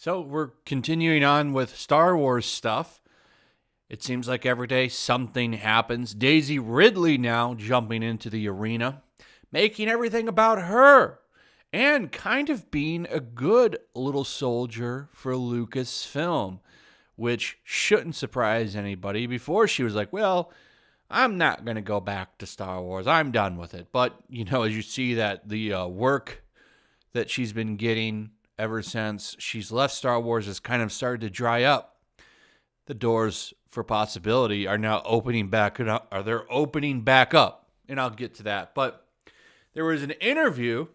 So we're continuing on with Star Wars stuff. It seems like every day something happens. Daisy Ridley now jumping into the arena, making everything about her, and kind of being a good little soldier for Lucasfilm, which shouldn't surprise anybody. Before she was like, well, I'm not going to go back to Star Wars. I'm done with it. But, as you see that the work that she's been getting ever since she's left Star Wars has kind of started to dry up. The doors for possibility are now opening back up. They're opening back up, and I'll get to that. But there was an interview,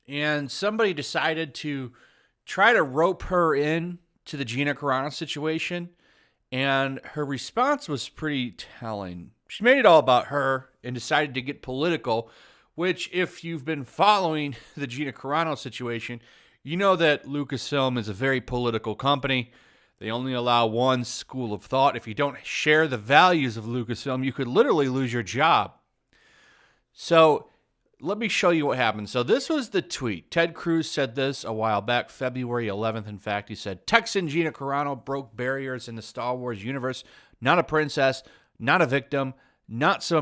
and somebody decided to try to rope her in to the Gina Carano situation, and her response was pretty telling. She made it all about her and decided to get political, which, if you've been following the Gina Carano situation, you know that Lucasfilm is a very political company. They only allow one school of thought. If you don't share the values of Lucasfilm, you could literally lose your job. So let me show you what happened. So this was the tweet. Ted Cruz said this a while back, February 11th. In fact, he said, Texan Gina Carano broke barriers in the Star Wars universe. Not a princess, not a victim, not some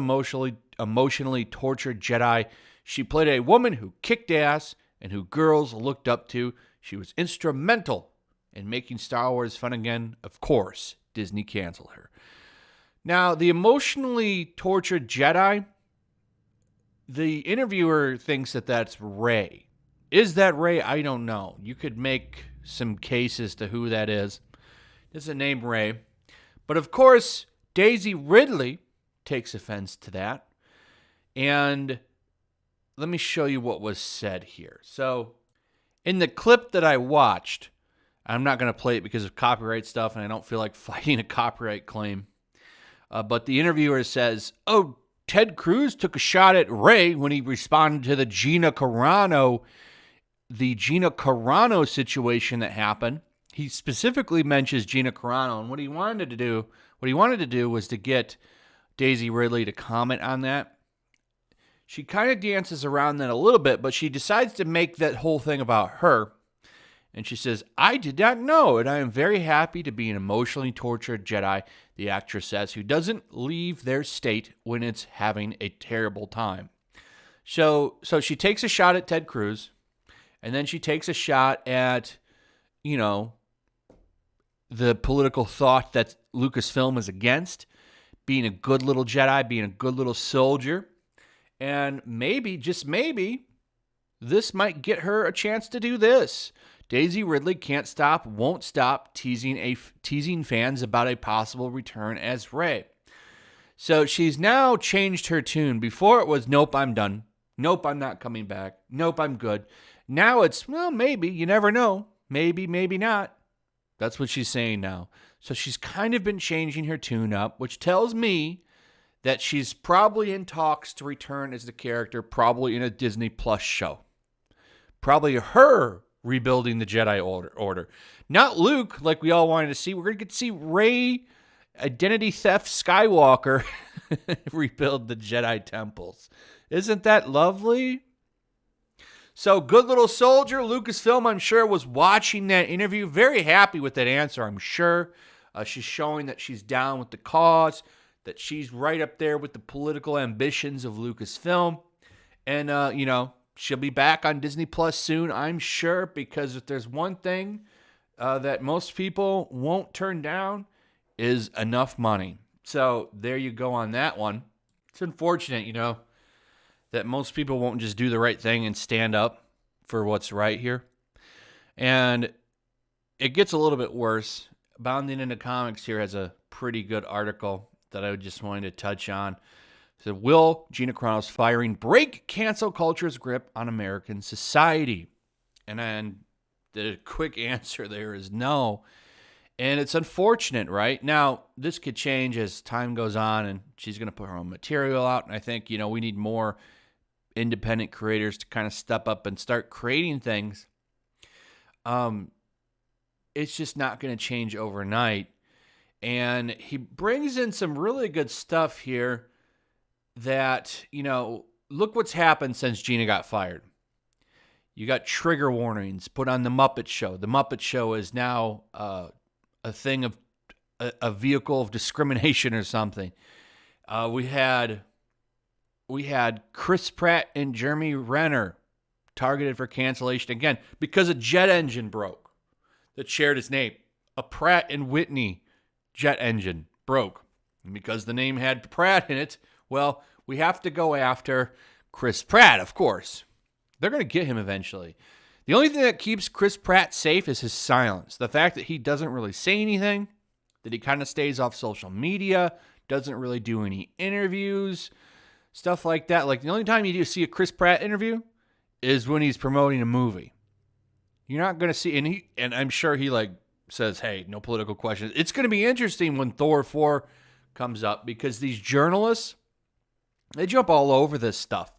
emotionally tortured Jedi. She played a woman who kicked ass and who girls looked up to. She was instrumental in making Star Wars fun again. Of course, Disney canceled her. Now, the emotionally tortured Jedi, the interviewer thinks that that's Rey. Is that Rey? I don't know. You could make some cases to who that is. There's a name Rey. But of course, Daisy Ridley takes offense to that. And let me show you what was said here. So, in the clip that I watched, I'm not going to play it because of copyright stuff, and I don't feel like fighting a copyright claim. But the interviewer says, oh, Ted Cruz took a shot at Rey when he responded to the Gina Carano situation that happened. He specifically mentions Gina Carano, and what he wanted to do was to get Daisy Ridley to comment on that. She kind of dances around that a little bit, but she decides to make that whole thing about her. And she says, I did not know, and I am very happy to be an emotionally tortured Jedi, the actress says, who doesn't leave their state when it's having a terrible time. So she takes a shot at Ted Cruz, and then she takes a shot at, the political thought that Lucasfilm is against, being a good little Jedi, being a good little soldier. And maybe, just maybe, this might get her a chance to do this. Daisy Ridley can't stop, won't stop teasing fans about a possible return as Rey. So she's now changed her tune. Before it was, nope, I'm done. Nope, I'm not coming back. Nope, I'm good. Now it's, well, maybe. You never know. Maybe, maybe not. That's what she's saying now. So she's kind of been changing her tune up, which tells me that she's probably in talks to return as the character, probably in a Disney Plus show. Probably her rebuilding the Jedi Order. Not Luke, like we all wanted to see. We're going to get to see Rey, identity theft Skywalker, rebuild the Jedi temples. Isn't that lovely? So, good little soldier, Lucasfilm, I'm sure, was watching that interview. Very happy with that answer, I'm sure. She's showing that she's down with the cause, that she's right up there with the political ambitions of Lucasfilm. And, she'll be back on Disney Plus soon, I'm sure, because if there's one thing that most people won't turn down is enough money. So there you go on that one. It's unfortunate, that most people won't just do the right thing and stand up for what's right here. And it gets a little bit worse. Bounding into Comics here has a pretty good article that I just wanted to touch on. So, will Gina Carano's firing break cancel culture's grip on American society? And then the quick answer there is no. And it's unfortunate, right? Now, this could change as time goes on, and she's going to put her own material out. And I think, we need more independent creators to kind of step up and start creating things. It's just not going to change overnight. And he brings in some really good stuff here that, look what's happened since Gina got fired. You got trigger warnings put on The Muppet Show. The Muppet Show is now a thing of a vehicle of discrimination or something. We had Chris Pratt and Jeremy Renner targeted for cancellation again because a jet engine broke that shared his name. A Pratt and Whitney jet engine broke. And because the name had Pratt in it, well, we have to go after Chris Pratt, of course. They're going to get him eventually. The only thing that keeps Chris Pratt safe is his silence. The fact that he doesn't really say anything, that he kind of stays off social media, doesn't really do any interviews, stuff like that. Like, the only time you do see a Chris Pratt interview is when he's promoting a movie. You're not going to see, and I'm sure he says, hey, no political questions. It's going to be interesting when Thor 4 comes up because these journalists, they jump all over this stuff.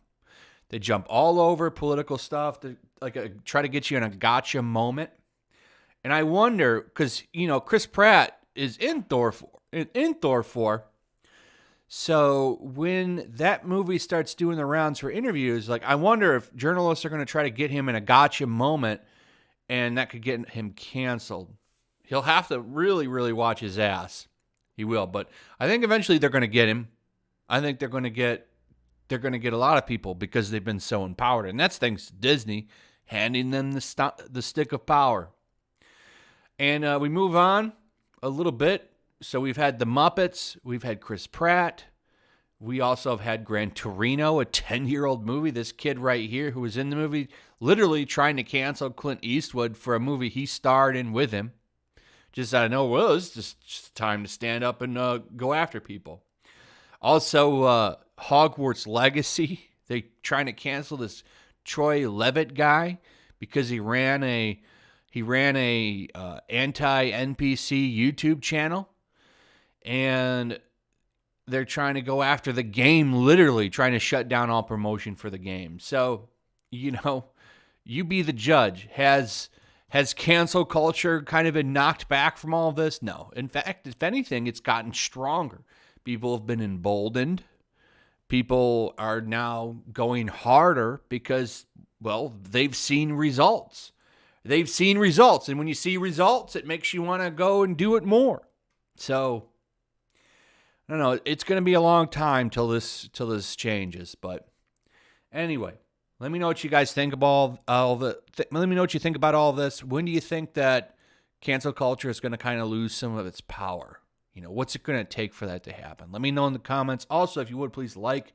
They jump all over political stuff to try to get you in a gotcha moment. And I wonder, because, Chris Pratt is in Thor 4. So when that movie starts doing the rounds for interviews, I wonder if journalists are going to try to get him in a gotcha moment, and that could get him canceled. He'll have to really, really watch his ass. He will, but I think eventually they're going to get him. I think they're going to get a lot of people because they've been so empowered, and that's thanks to Disney handing them the stick of power. And we move on a little bit. So we've had the Muppets, we've had Chris Pratt, we also have had Gran Torino, a 10-year-old movie. This kid right here who was in the movie literally trying to cancel Clint Eastwood for a movie he starred in with him. Just out of nowhere, well, it's just time to stand up and go after people. Also, Hogwarts Legacy, they trying to cancel this Troy Levitt guy because he ran a anti-NPC YouTube channel. And they're trying to go after the game, literally trying to shut down all promotion for the game. So, you be the judge. Has cancel culture kind of been knocked back from all of this? No. In fact, if anything, it's gotten stronger. People have been emboldened. People are now going harder because, well, they've seen results. They've seen results. And when you see results, it makes you want to go and do it more. So, I don't know. It's going to be a long time till this changes. But anyway, let me know what you guys think about let me know what you think about all this. When do you think that cancel culture is going to kind of lose some of its power? What's it going to take for that to happen? Let me know in the comments. Also, if you would, please like,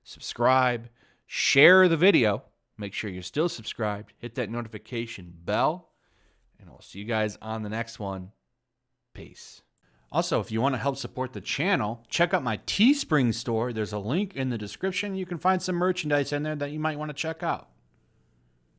subscribe, share the video. Make sure you're still subscribed. Hit that notification bell. And I'll see you guys on the next one. Peace. Also, if you want to help support the channel, check out my Teespring store. There's a link in the description. You can find some merchandise in there that you might want to check out.